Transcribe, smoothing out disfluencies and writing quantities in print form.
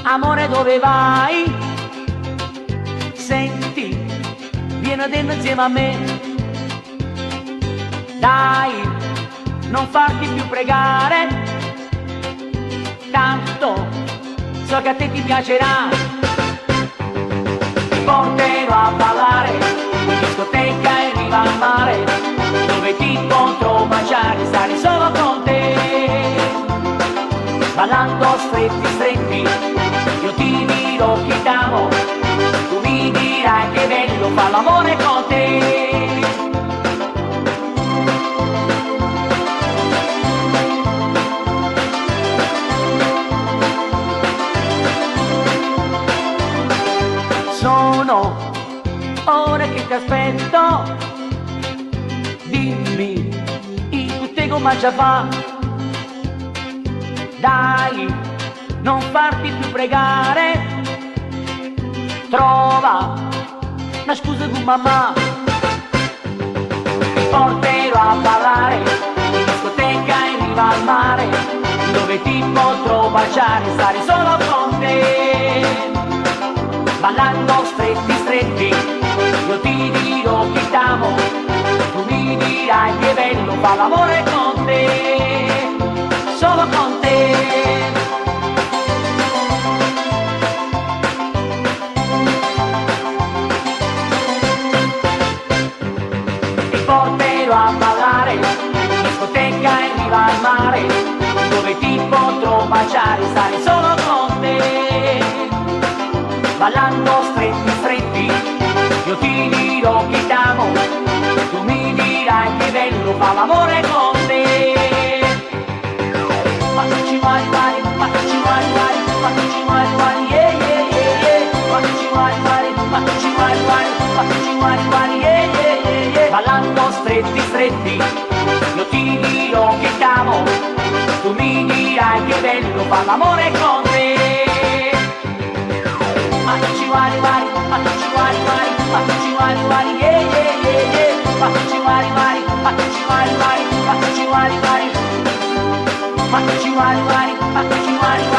Amore, dove vai? Senti, vieni dentro insieme a me. Dai, non farti più pregare, tanto so che a te ti piacerà. Ti porterò a ballare in discoteca in riva al mare, dove ti potrò baciare, stare solo con te. Ballando stretti stretti, io ti dirò che t'amo, tu mi dirai che bello fa l'amore con te. Sono ore che ti aspetto, dimmi in tutte come già fa. Dai, non farti più pregare, trova una scusa con mamma. Ti porterò a ballare in discoteca in riva al mare, dove ti potrò baciare, stare solo con te. Ballando stretti stretti, io ti dirò che t'amo, tu mi dirai che bello fa l'amore con te, solo con te. Ti porterò a ballare in discoteca in riva al mare, dove ti potrò baciare, stare solo con te. Ballando stretti stretti, io ti dirò che t'amo, tu mi dirai che bello fa l'amore con te. Fateci mari mari, fateci mari mari, fateci mari mari, yeah yeah yeah yeah. Fateci mari mari, fateci mari mari, fateci mari mari, yeah yeah yeah yeah. Ballando stretti stretti, io ti dirò che t'amo, tu mi dirai che bello fa l'amore con te. Fateci mari mari, fateci mari mari, fateci mari mari, yeah yeah yeah yeah. Fateci mari mari, fateci mari mari, fateci mari mari. Fateci mari mari, fateci mari mari.